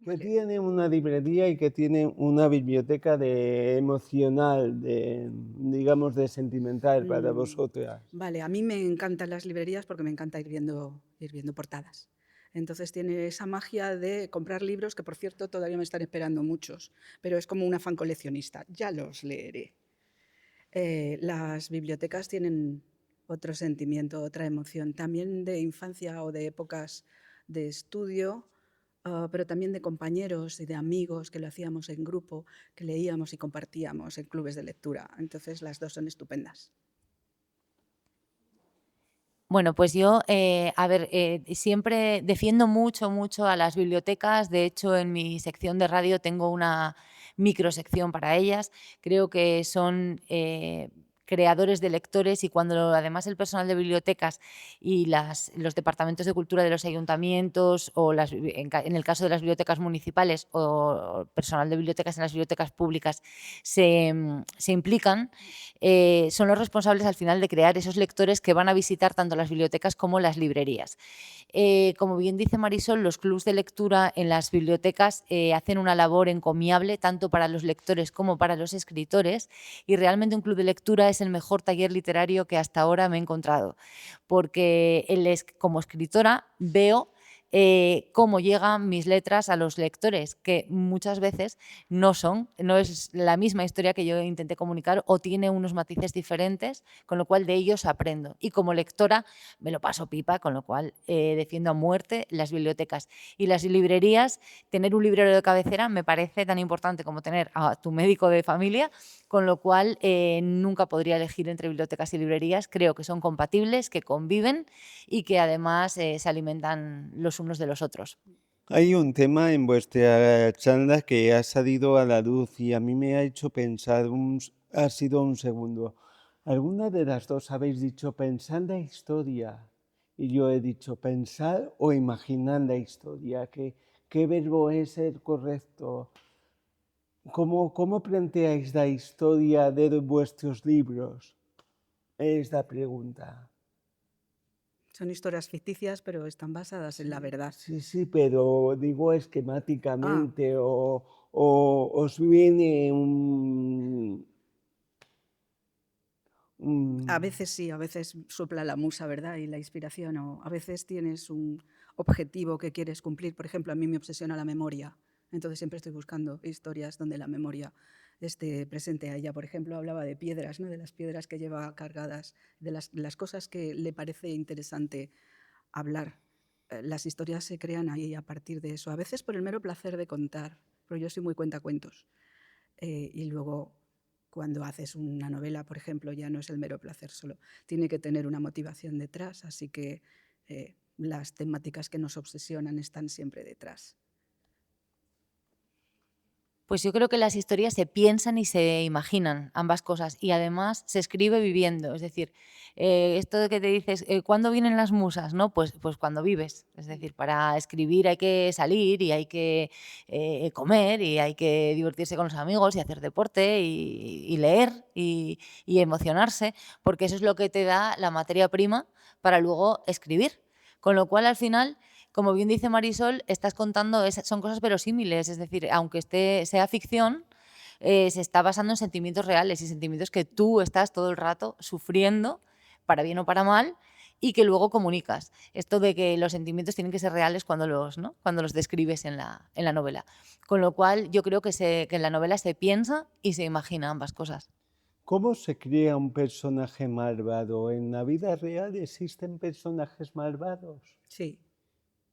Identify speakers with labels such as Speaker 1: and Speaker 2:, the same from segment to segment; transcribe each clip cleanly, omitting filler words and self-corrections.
Speaker 1: Que
Speaker 2: Vale.
Speaker 1: tiene una librería y que tiene una biblioteca de emocional, digamos, de sentimental para
Speaker 2: Mm,
Speaker 1: vosotras.
Speaker 2: vale, a mí me encantan las librerías porque me encanta ir viendo portadas. Entonces tiene esa magia de comprar libros que, por cierto, todavía me están esperando muchos, pero es como un afán coleccionista. Ya los leeré. Las bibliotecas tienen otro sentimiento, otra emoción, también de infancia o de épocas de estudio, pero también de compañeros y de amigos que lo hacíamos en grupo, que leíamos y compartíamos en clubes de lectura. Entonces las dos son estupendas.
Speaker 3: Bueno, pues yo, a ver, siempre defiendo mucho, mucho a las bibliotecas. De hecho, en mi sección de radio tengo una microsección para ellas. Creo que son creadores de lectores y cuando además el personal de bibliotecas y los departamentos de cultura de los ayuntamientos o en el caso de las bibliotecas municipales o personal de bibliotecas en las bibliotecas públicas se implican, son los responsables al final de crear esos lectores que van a visitar tanto las bibliotecas como las librerías. Como bien dice Marisol, los clubs de lectura en las bibliotecas hacen una labor encomiable tanto para los lectores como para los escritores y realmente un club de lectura es el mejor taller literario que hasta ahora me he encontrado, porque como escritora veo cómo llegan mis letras a los lectores, que muchas veces no es la misma historia que yo intenté comunicar o tiene unos matices diferentes, con lo cual de ellos aprendo. Y como lectora me lo paso pipa, con lo cual defiendo a muerte las bibliotecas. Y las librerías, tener un librero de cabecera me parece tan importante como tener a tu médico de familia, con lo cual nunca podría elegir entre bibliotecas y librerías. Creo que son compatibles, que conviven y que además se alimentan los unos de los otros.
Speaker 1: Hay un tema en vuestra charla que ha salido a la luz y a mí me ha hecho pensar, ha sido un segundo. ¿Alguna de las dos habéis dicho pensar la historia? Y yo he dicho pensar o imaginar la historia. ¿Qué verbo es el correcto? ¿Cómo planteáis la historia de vuestros libros? Es la pregunta.
Speaker 2: Son historias ficticias, pero están basadas en la
Speaker 1: Sí,
Speaker 2: verdad.
Speaker 1: sí, sí, pero digo
Speaker 2: Ah,
Speaker 1: esquemáticamente o os viene
Speaker 2: a
Speaker 1: un-
Speaker 2: veces sí, a veces sopla la musa, ¿verdad? Y la inspiración, o a veces tienes un objetivo que quieres cumplir. Por ejemplo, a mí me obsesiona la memoria, entonces siempre estoy buscando historias donde la memoria esté presente a ella. Por ejemplo, hablaba de piedras, ¿no? De las piedras que lleva cargadas, de las cosas que le parece interesante hablar. Las historias se crean ahí a partir de eso, a veces por el mero placer de contar, pero yo soy muy cuentacuentos. Y luego, cuando haces una novela, por ejemplo, ya no es el mero placer solo, tiene que tener una motivación detrás, así que las temáticas que nos obsesionan están siempre detrás.
Speaker 3: Pues yo creo que las historias se piensan y se imaginan, ambas cosas, y además se escribe viviendo. Es decir, esto de que te dices, ¿cuándo vienen las musas? ¿No? Pues cuando vives. Es decir, para escribir hay que salir y hay que comer y hay que divertirse con los amigos y hacer deporte y leer y emocionarse, porque eso es lo que te da la materia prima para luego escribir. Con lo cual, al final, como bien dice Marisol, estás contando, son cosas verosímiles, es decir, aunque sea ficción, se está basando en sentimientos reales y sentimientos que tú estás todo el rato sufriendo, para bien o para mal, y que luego comunicas. Esto de que los sentimientos tienen que ser reales cuando ¿no? Cuando los describes en la novela. Con lo cual, yo creo que en la novela se piensa y se imagina ambas cosas.
Speaker 1: ¿Cómo se crea un personaje malvado? ¿En la vida real existen personajes malvados?
Speaker 2: Sí,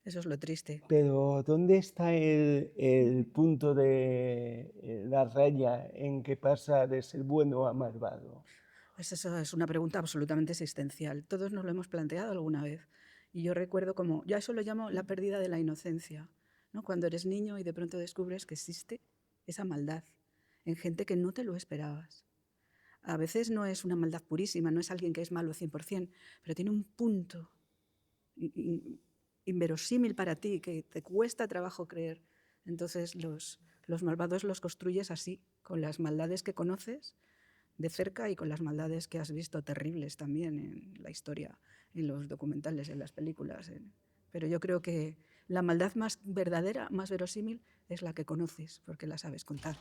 Speaker 2: eso es lo triste.
Speaker 1: Pero ¿dónde está el punto de la raya en que pasa de ser bueno a malvado?
Speaker 2: Esa es una pregunta absolutamente existencial. Todos nos lo hemos planteado alguna vez. Y yo recuerdo como, ya eso lo llamo la pérdida de la inocencia, ¿no? Cuando eres niño y de pronto descubres que existe esa maldad en gente que no te lo esperabas. A veces no es una maldad purísima, no es alguien que es malo 100%, pero tiene un punto inverosímil para ti que te cuesta trabajo creer. Entonces los malvados los construyes así, con las maldades que conoces de cerca y con las maldades que has visto terribles también en la historia, en los documentales, en las películas. Pero yo creo que La maldad más verdadera, más verosímil, es la que conoces, porque la sabes contar.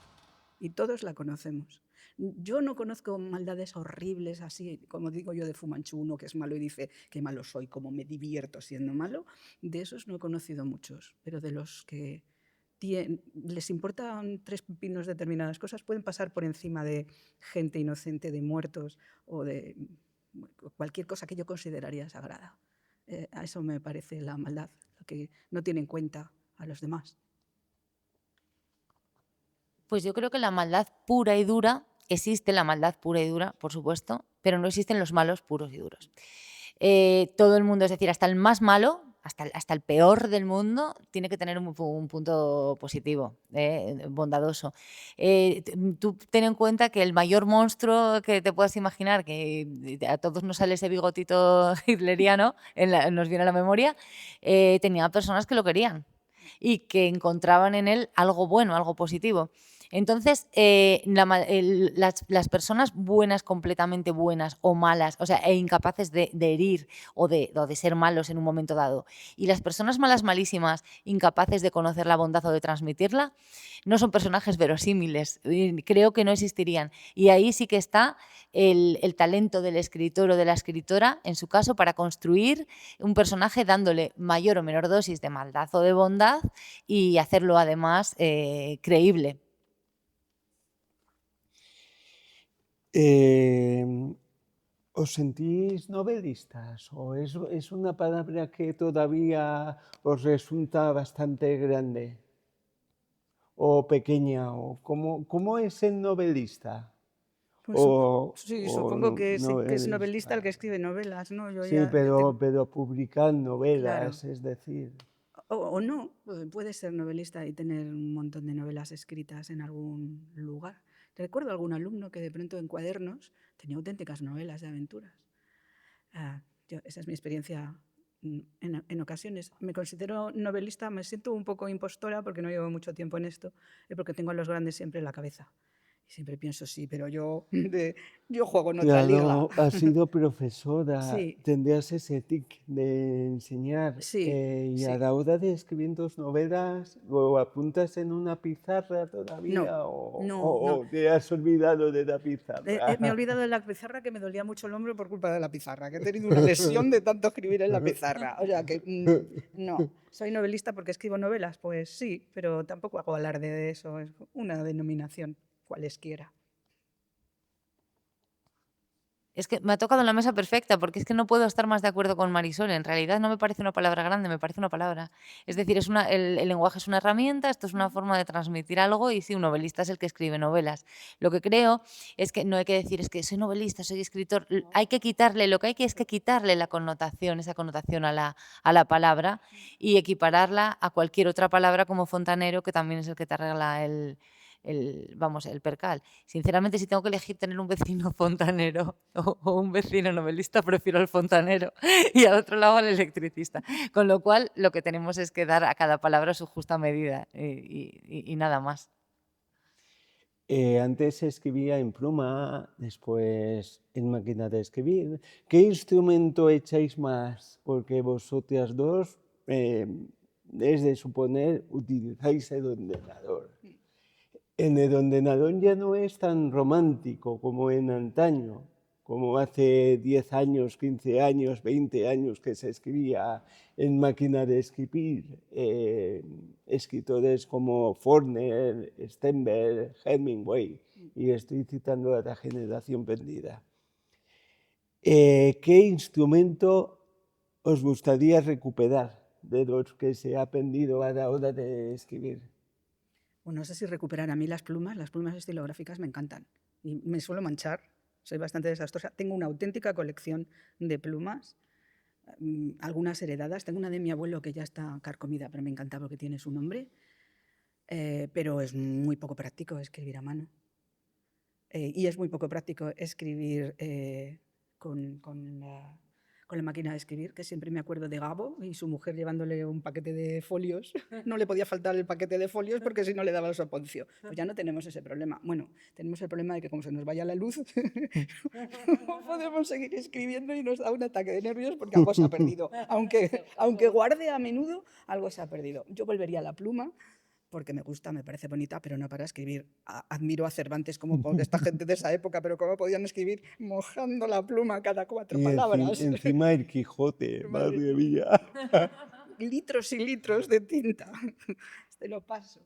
Speaker 2: Y todos la conocemos. Yo no conozco maldades horribles así, como digo yo de Fu Manchu, uno que es malo y dice qué malo soy, cómo me divierto siendo malo. De esos no he conocido muchos, pero de los que les importan tres pepinos determinadas cosas, pueden pasar por encima de gente inocente, de muertos o de cualquier cosa que yo consideraría sagrada. A eso me parece la maldad, lo que no tiene en cuenta a los demás.
Speaker 3: Pues yo creo que la maldad pura y dura, existe la maldad pura y dura, por supuesto, pero no existen los malos puros y duros. Todo el mundo, es decir, hasta el más malo, hasta el peor del mundo, tiene que tener un punto positivo, bondadoso. Tú ten en cuenta que el mayor monstruo que te puedas imaginar, que a todos nos sale ese bigotito hitleriano, nos viene a la memoria, tenía personas que lo querían y que encontraban en él algo bueno, algo positivo. Entonces, las personas buenas, completamente buenas o malas, o sea, e incapaces de herir o de ser malos en un momento dado, y las personas malas, malísimas, incapaces de conocer la bondad o de transmitirla, no son personajes verosímiles, creo que no existirían. Y ahí sí que está el talento del escritor o de la escritora, en su caso, para construir un personaje dándole mayor o menor dosis de maldad o de bondad y hacerlo además creíble.
Speaker 1: ¿Os sentís novelistas o es una palabra que todavía os resulta bastante grande o pequeña? O ¿cómo es el novelista?
Speaker 2: Pues sí,
Speaker 1: O
Speaker 2: supongo que es novelista el
Speaker 1: novelista.
Speaker 2: que escribe novelas, ¿no? Yo
Speaker 1: Sí,
Speaker 2: ya tengo,
Speaker 1: pero publicar
Speaker 2: claro.
Speaker 1: novelas, es decir.
Speaker 2: O no, puede ser novelista y tener un montón de novelas escritas en algún lugar. Recuerdo algún alumno que de pronto en cuadernos tenía auténticas novelas de aventuras. Esa es mi experiencia en ocasiones. Me considero novelista, me siento un poco impostora porque no llevo mucho tiempo en esto, porque tengo a los grandes siempre en la cabeza. Y siempre pienso, sí, pero yo juego en otra liga.
Speaker 1: Claro, has sido profesora,
Speaker 2: Sí,
Speaker 1: tendrías ese tic de enseñar
Speaker 2: sí,
Speaker 1: y a
Speaker 2: sí.
Speaker 1: la hora de escribir tus novelas, ¿lo apuntas en una pizarra
Speaker 2: No,
Speaker 1: todavía
Speaker 2: no, no.
Speaker 1: o te has olvidado de la
Speaker 2: Me he
Speaker 1: pizarra?
Speaker 2: olvidado de la pizarra, que me dolía mucho el hombro por culpa de la pizarra, que he tenido una lesión de tanto escribir en la pizarra. O sea que no. ¿Soy novelista porque escribo novelas? Pues sí, pero tampoco hago alarde de eso. Es una denominación cualesquiera.
Speaker 3: Es que me ha tocado en la mesa perfecta, porque es que no puedo estar más de acuerdo con Marisol. En realidad no me parece una palabra grande, me parece una palabra. Es decir, el lenguaje es una herramienta, esto es una forma de transmitir algo y sí, un novelista es el que escribe novelas. Lo que creo es que no hay que decir, es que soy novelista, soy escritor. Hay que quitarle, lo que hay que es que quitarle la connotación, esa connotación a la palabra y equipararla a cualquier otra palabra como fontanero, que también es el que te arregla el percal. Sinceramente, si tengo que elegir tener un vecino fontanero o un vecino novelista, prefiero al fontanero y al otro lado al electricista. Con lo cual, lo que tenemos es que dar a cada palabra su justa medida y nada más.
Speaker 1: Antes escribía en pluma, después en máquina de escribir. ¿Qué instrumento echáis más? Porque vosotras dos, es de suponer, utilizáis el ordenador. En el ordenador ya no es tan romántico como en antaño, como hace 10 años, 15 años, 20 años que se escribía en máquina de escribir. Escritores como Faulkner, Steinbeck, Hemingway, y estoy citando a la generación perdida. ¿Qué instrumento os gustaría recuperar de los que se ha aprendido a la hora de escribir?
Speaker 2: Bueno, no sé si recuperar a mí las plumas estilográficas me encantan. Y me suelo manchar, soy bastante desastrosa. Tengo una auténtica colección de plumas, algunas heredadas. Tengo una de mi abuelo que ya está carcomida, pero me encanta porque tiene su nombre. Pero es muy poco práctico escribir a mano. Y es muy poco práctico escribir con con la máquina de escribir, que siempre me acuerdo de Gabo y su mujer llevándole un paquete de folios. No le podía faltar el paquete de folios porque si no le daba el soponcio. Pues ya no tenemos ese problema. Bueno, tenemos el problema de que como se nos vaya la luz, no podemos seguir escribiendo y nos da un ataque de nervios porque algo se ha perdido. Aunque guarde a menudo, algo se ha perdido. Yo volvería a la pluma porque me gusta, me parece bonita, pero no para escribir. Admiro a Cervantes como por esta gente de esa época, pero cómo podían escribir mojando la pluma cada 4
Speaker 1: Y
Speaker 2: palabras.
Speaker 1: encima el Quijote, madre mía.
Speaker 2: Litros y litros de tinta. Te lo paso.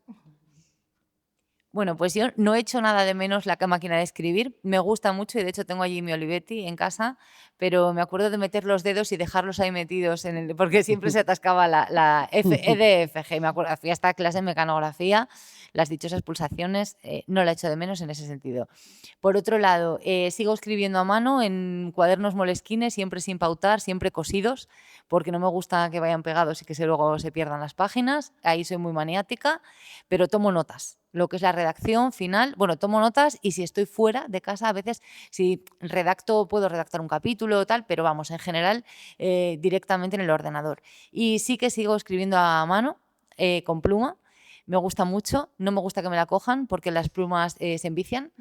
Speaker 3: Bueno, pues yo no he hecho nada de menos la máquina de escribir. Me gusta mucho y de hecho tengo allí mi Olivetti en casa, pero me acuerdo de meter los dedos y dejarlos ahí metidos porque siempre se atascaba la EDFG. Me acuerdo, fui a esta clase de mecanografía, las dichosas pulsaciones, no la he hecho de menos en ese sentido. Por otro lado, sigo escribiendo a mano en cuadernos moleskines, siempre sin pautar, siempre cosidos, porque no me gusta que vayan pegados y que luego se pierdan las páginas. Ahí soy muy maniática, pero tomo notas. Lo que es la redacción final, bueno, tomo notas y si estoy fuera de casa, a veces si redacto, puedo redactar un capítulo o tal, pero vamos, en general, directamente en el ordenador. Y sí que sigo escribiendo a mano, con pluma, me gusta mucho, no me gusta que me la cojan porque las plumas se envician.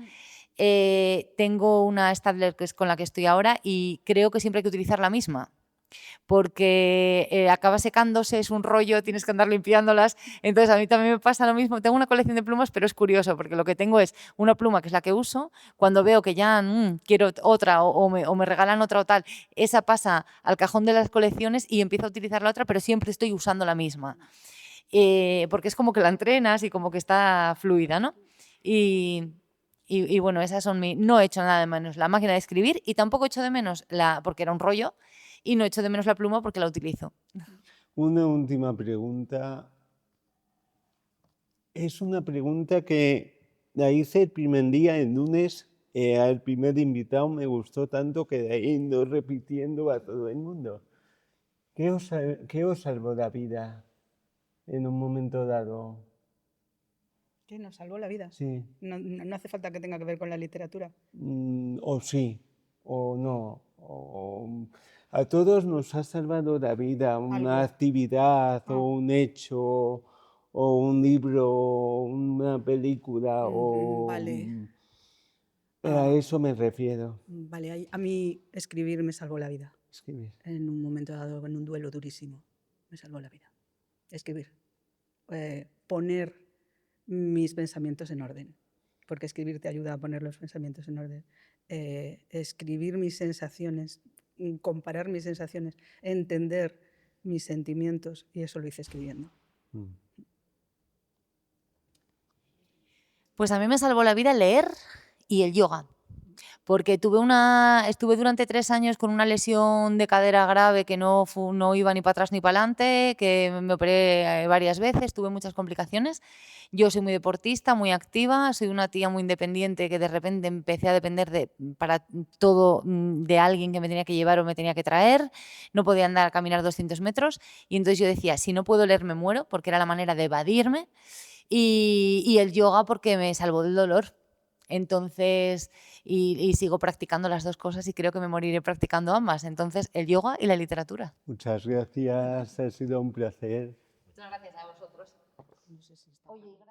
Speaker 3: Tengo una Staedtler que es con la que estoy ahora y creo que siempre hay que utilizar la misma, porque acaba secándose, es un rollo, tienes que andar limpiándolas. Entonces a mí también me pasa lo mismo. Tengo una colección de plumas, pero es curioso, porque lo que tengo es una pluma que es la que uso. Cuando veo que ya quiero otra o me regalan otra o tal, esa pasa al cajón de las colecciones y empiezo a utilizar la otra, pero siempre estoy usando la misma. Porque es como que la entrenas y como que está fluida, ¿no? Y bueno, esas son no he hecho nada de menos la máquina de escribir y tampoco he hecho de menos porque era un rollo, y no echo de menos la pluma porque la utilizo.
Speaker 1: Una última pregunta. Es una pregunta que la hice el primer día, el lunes, al primer invitado me gustó tanto que de ahí ando repitiendo a todo el mundo. ¿Qué os salvó la vida en un momento dado?
Speaker 2: ¿Qué nos salvó la vida?
Speaker 1: Sí.
Speaker 2: No hace falta que tenga que ver con la literatura.
Speaker 1: O sí, o no. A todos nos ha salvado la vida una actividad o un hecho o un libro o una película
Speaker 2: Vale.
Speaker 1: A eso me refiero.
Speaker 2: Vale, a mí escribir me salvó la vida.
Speaker 1: Escribir.
Speaker 2: En un momento dado, en un duelo durísimo, me salvó la vida. Escribir. Poner mis pensamientos en orden, porque escribir te ayuda a poner los pensamientos en orden. Escribir mis sensaciones, comparar mis sensaciones, entender mis sentimientos, y eso lo hice escribiendo.
Speaker 3: Pues a mí me salvó la vida leer y el yoga, porque estuve durante 3 años con una lesión de cadera grave que no iba ni para atrás ni para adelante, que me operé varias veces, tuve muchas complicaciones. Yo soy muy deportista, muy activa, soy una tía muy independiente que de repente empecé a depender para todo de alguien que me tenía que llevar o me tenía que traer, no podía andar a caminar 200 metros y entonces yo decía, si no puedo leer me muero, porque era la manera de evadirme, y el yoga porque me salvó del dolor. Entonces, y sigo practicando las dos cosas y creo que me moriré practicando ambas. Entonces, el yoga y la literatura.
Speaker 1: Muchas gracias, ha sido un placer.
Speaker 3: Muchas gracias a vosotros. No sé si está... Oye, gracias.